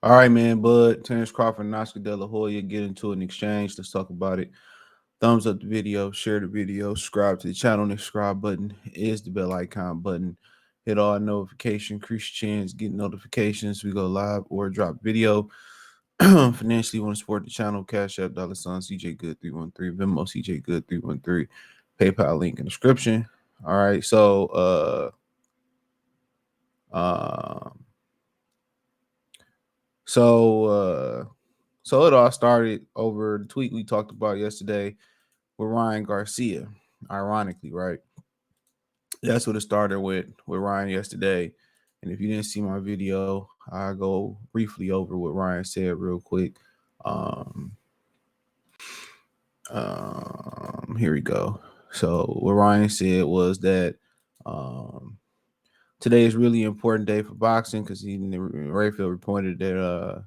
All right, man. Bud, Terence, Crawford, and Oscar De La Hoya get into an exchange. Let's talk about it. Thumbs up the video, share the video, subscribe to the channel. The subscribe button is the bell icon button. Hit all notification, increase your chance, get notifications. We go live or drop video. Financially, want to support the channel? Cash App, $ CJ Good 313, Venmo CJ Good 313, PayPal link in the description. All right, so it all started over the tweet we talked about yesterday with Ryan Garcia. Ironically, right? That's what it started with Ryan yesterday. And if you didn't see my video, I'll go briefly over what Ryan said real quick. Um, Here we go. So what Ryan said was that today is really important day for boxing because Rayfield reported that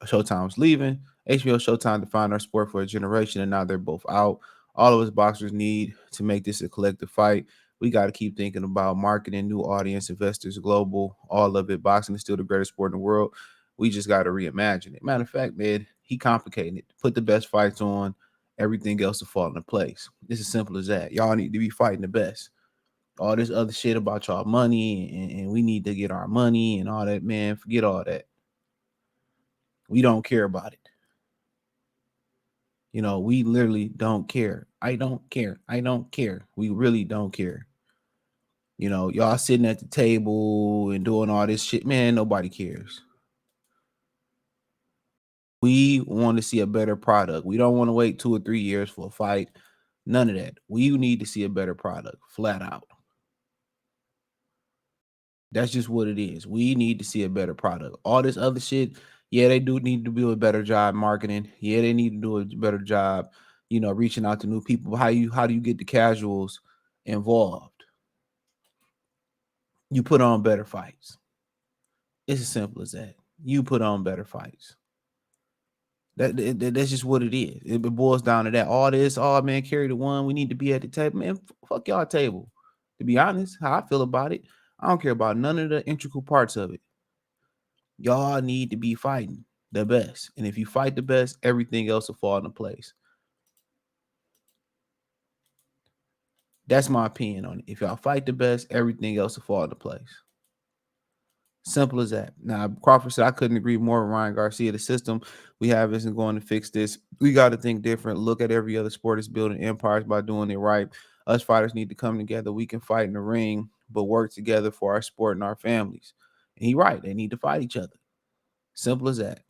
Showtime was leaving. HBO Showtime defined our sport for a generation, and now they're both out. All of us boxers need to make this a collective fight. We got to keep thinking about marketing, new audience, investors, global, all of it. Boxing is still the greatest sport in the world. We just got to reimagine it. Matter of fact, man, he complicated it. Put the best fights on, everything else will fall into place. It's as simple as that. Y'all need to be fighting the best. All this other shit about y'all money and we need to get our money and all that, man, forget all that. We don't care about it. We literally don't care. I don't care. I don't care. We really don't care. Y'all sitting at the table and doing all this shit, man, nobody cares. We want to see a better product. We don't want to wait 2 or 3 years for a fight. None of that. We need to see a better product, flat out. That's just what it is. We need to see a better product. All this other shit, yeah, they do need to do a better job marketing. Yeah, they need to do a better job, reaching out to new people. How do you get the casuals involved? You put on better fights. It's as simple as that. You put on better fights. That's just what it is. It boils down to that. All this, oh man, carry the one. We need to be at the table. Man, fuck y'all table. To be honest, how I feel about it, I don't care about none of the integral parts of it. Y'all need to be fighting the best. And if you fight the best, everything else will fall into place. That's my opinion on it. If y'all fight the best, everything else will fall into place. Simple as that. Now, Crawford said, I couldn't agree more with Ryan Garcia. The system we have isn't going to fix this. We got to think different. Look at every other sport that's building empires by doing it right. Us fighters need to come together. We can fight in the ring, but work together for our sport and our families. And he's right. They need to fight each other. Simple as that.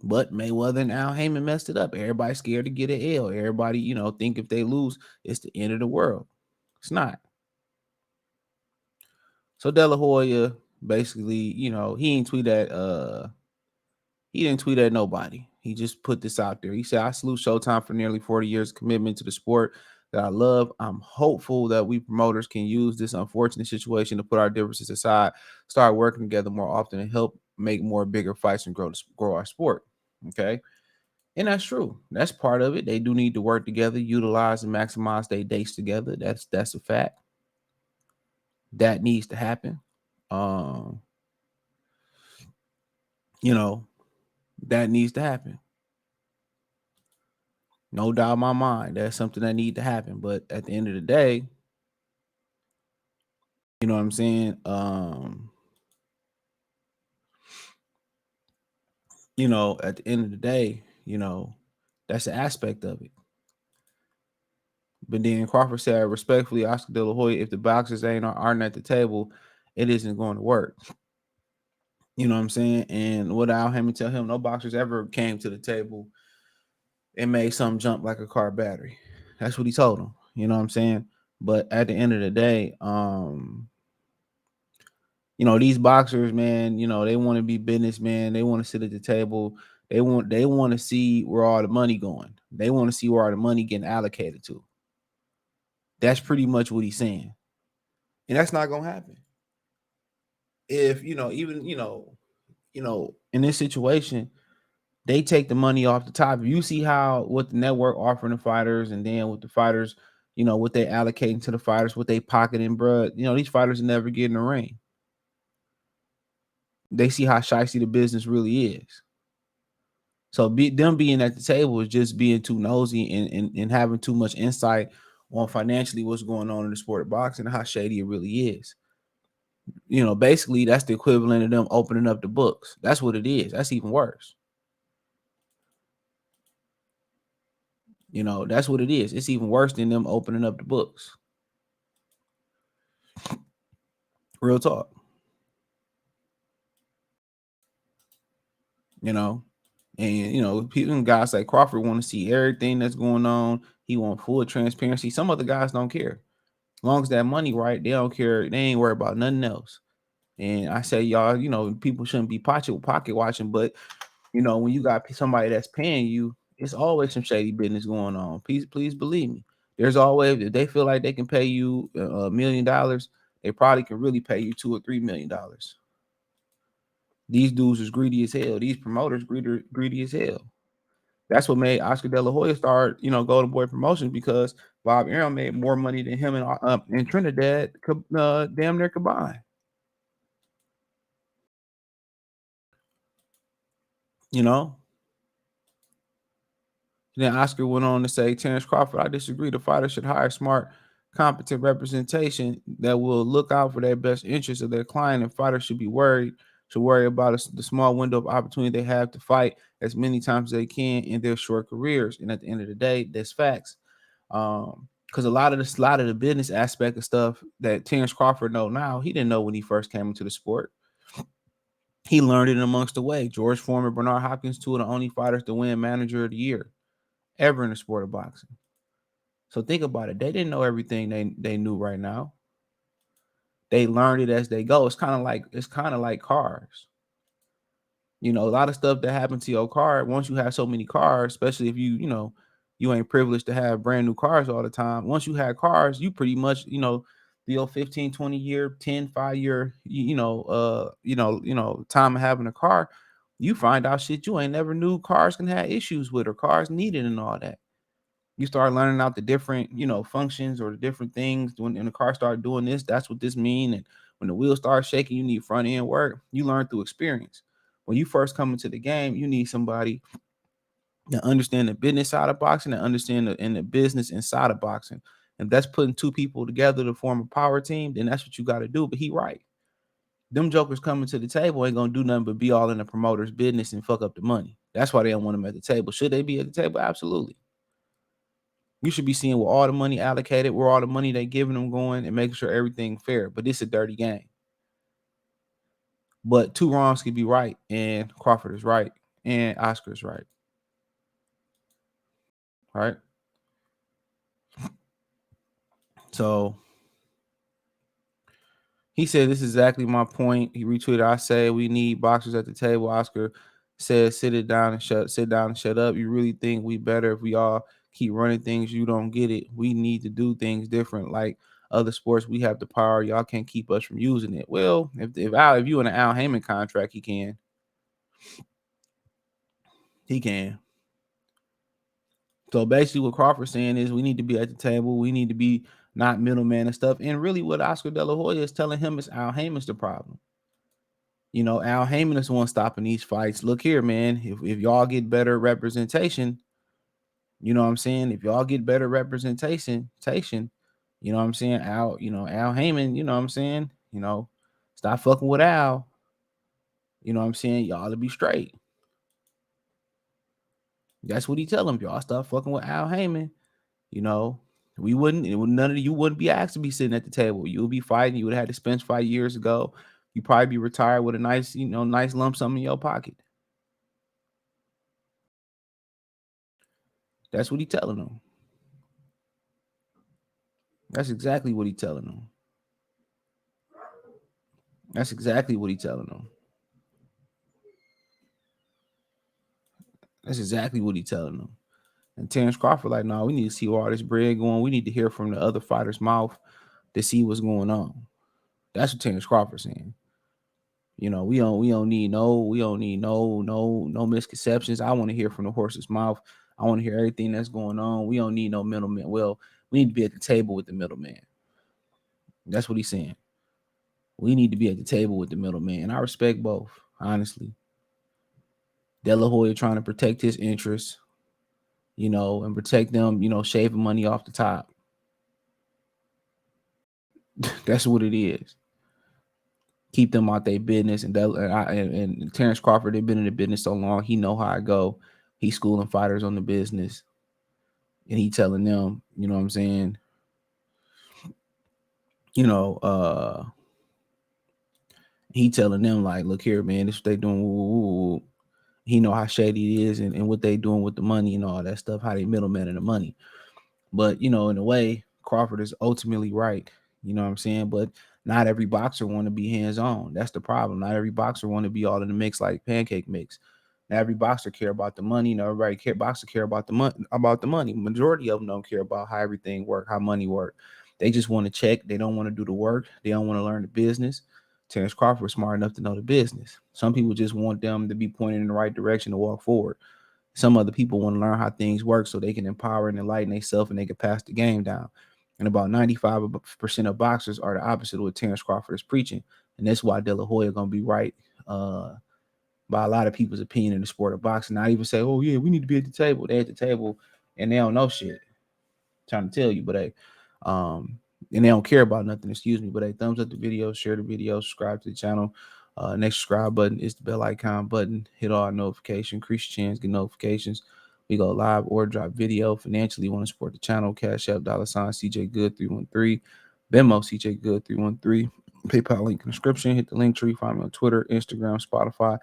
But Mayweather and Al Heyman messed it up. Everybody's scared to get an L. Everybody, think if they lose, it's the end of the world. It's not. So De La Hoya basically, he didn't tweet at nobody. He just put this out there. He said, I salute Showtime for nearly 40 years commitment to the sport that I love. I'm hopeful that we promoters can use this unfortunate situation to put our differences aside, start working together more often, and help make more bigger fights and grow our sport. Okay. And that's true. That's part of it. They do need to work together, utilize and maximize their dates together. That's a fact. That needs to happen. Um, that needs to happen. No doubt in my mind. That's something that need to happen. But at the end of the day, you know what I'm saying? At the end of the day, that's an aspect of it. But then Crawford said, respectfully, Oscar De La Hoya, if the boxers aren't at the table, it isn't going to work. You know what I'm saying? And what Al Heyman tell him, no boxers ever came to the table and made something jump like a car battery. That's what he told him. You know what I'm saying? But at the end of the day, these boxers, man, they want to be businessmen. They want to sit at the table. They want to see where all the money going. They want to see where all the money getting allocated to. That's pretty much what he's saying. And that's not going to happen. If, even, in this situation, they take the money off the top. If you see what the network offering the fighters and then with the fighters, what they allocating to the fighters, what they pocketing, bro. These fighters never get in the ring. They see how shicey the business really is. So them being at the table is just being too nosy and having too much insight on financially what's going on in the sport of boxing and how shady it really is. Basically that's the equivalent of them opening up the books. That's what it is. That's even worse. That's what it is. It's even worse than them opening up the books. Real talk. And people, guys like Crawford want to see everything that's going on. He want full transparency. Some other guys don't care. As long as that money right, they don't care. They ain't worried about nothing else. And I say, y'all, people shouldn't be pocket watching, but when you got somebody that's paying you, it's always some shady business going on. Please believe me. There's always, if they feel like they can pay you $1 million, they probably can really pay you $2 or $3 million. These dudes is greedy as hell. These promoters greedy as hell. That's what made Oscar De La Hoya start, Golden Boy Promotions, because Bob Arum made more money than him and Trinidad damn near combined. Then Oscar went on to say, Terence Crawford, I disagree. The fighter should hire smart, competent representation that will look out for their best interests of their client, and fighters should worry about the small window of opportunity they have to fight as many times as they can in their short careers. And at the end of the day, that's facts. Because a lot of the business aspect of stuff that Terence Crawford know now, he didn't know when he first came into the sport. He learned it amongst the way. George Foreman, Bernard Hopkins, two of the only fighters to win Manager of the Year ever in the sport of boxing. So think about it. They didn't know everything they knew right now. They learned it as they go. It's kind of like cars. A lot of stuff that happened to your car, once you have so many cars, especially if you ain't privileged to have brand new cars all the time. Once you had cars, you pretty much, the 15, 20 year, 10, 5 year, time of having a car, you find out shit you ain't never knew cars can have issues with or cars needed and all that. You start learning out the different, functions or the different things. When the car start doing this, that's what this mean. And when the wheels start shaking, you need front end work. You learn through experience. When you first come into the game, you need somebody that understand the business side of boxing and understand the business inside of boxing. And that's putting two people together to form a power team, then that's what you got to do. But he right. Them jokers coming to the table ain't gonna do nothing but be all in the promoter's business and fuck up the money. That's why they don't want them at the table. Should they be at the table? Absolutely. You should be seeing where all the money allocated, where all the money they giving them going, and making sure everything fair. But it's a dirty game. But two wrongs can be right, and Crawford is right, and Oscar is right. Right. So he said, "This is exactly my point." He retweeted, "I say we need boxers at the table." Oscar said, sit down and shut up. You really think we better if we all keep running things? You don't get it. We need to do things different. Like other sports, we have the power. Y'all can't keep us from using it. Well, if you in an Al Heyman contract, he can. He can. So basically what Crawford's saying is we need to be at the table. We need to be not middleman and stuff. And really what Oscar De La Hoya is telling him is Al Heyman's the problem. Al Heyman is the one stopping these fights. Look here, man. If y'all get better representation, you know what I'm saying? If y'all get better representation, you know what I'm saying? Al Heyman, you know what I'm saying? Stop fucking with Al. You know what I'm saying? Y'all to be straight. That's what he tell him. Y'all stop fucking with Al Heyman. None of you wouldn't be asked to be sitting at the table. You would be fighting. You would have had to spend 5 years ago. You probably be retired with a nice lump sum in your pocket. That's what he telling them. That's exactly what he telling them. That's exactly what he telling them. That's exactly what he telling them. And Terence Crawford like, no, we need to see where all this bread going. We need to hear from the other fighter's mouth to see what's going on. That's what Terence Crawford saying. We don't need no misconceptions. I want to hear from the horse's mouth. I want to hear everything that's going on. We don't need no middleman. Well, we need to be at the table with the middleman. That's what he's saying. We need to be at the table with the middleman. And I respect both, honestly. De La Hoya trying to protect his interests, and protect them, shaving money off the top. That's what it is. Keep them out their business. And Terence Crawford, they've been in the business so long, he know how I go. He's schooling fighters on the business, and he telling them, you know what I'm saying, you know, he telling them like, look here, man, this is what they doing. Woo, woo, woo. He know how shady it is and what they doing with the money and all that stuff, how they middleman in the money. But, in a way, Crawford is ultimately right. You know what I'm saying? But not every boxer want to be hands-on. That's the problem. Not every boxer want to be all in the mix like pancake mix. Not every boxer care about the money. Not everybody boxer care about the money. Majority of them don't care about how everything work, how money work. They just want to check. They don't want to do the work. They don't want to learn the business. Terence Crawford was smart enough to know the business. Some people just want them to be pointed in the right direction to walk forward. Some other people want to learn how things work so they can empower and enlighten themselves and they can pass the game down. And about 95% of boxers are the opposite of what Terence Crawford is preaching. And that's why De La Hoya going to be right by a lot of people's opinion in the sport of boxing. Not even say, oh, yeah, we need to be at the table. They're at the table and they don't know shit. Trying to tell you, but and they don't care about nothing, excuse me. But thumbs up the video, share the video, subscribe to the channel. Next subscribe button is the bell icon button. Hit all notifications, increase your chance, get notifications. We go live or drop video. Financially, want to support the channel, Cash App, $ CJ Good 313, Venmo CJ Good 313, PayPal link in the description. Hit the link tree. Find me on Twitter, Instagram, Spotify,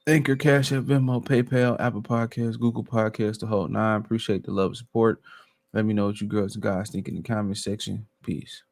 Anchor, Cash App, Venmo, PayPal, Apple Podcasts, Google Podcasts, the whole nine. Appreciate the love and support. Let me know what you girls and guys think in the comment section. Peace.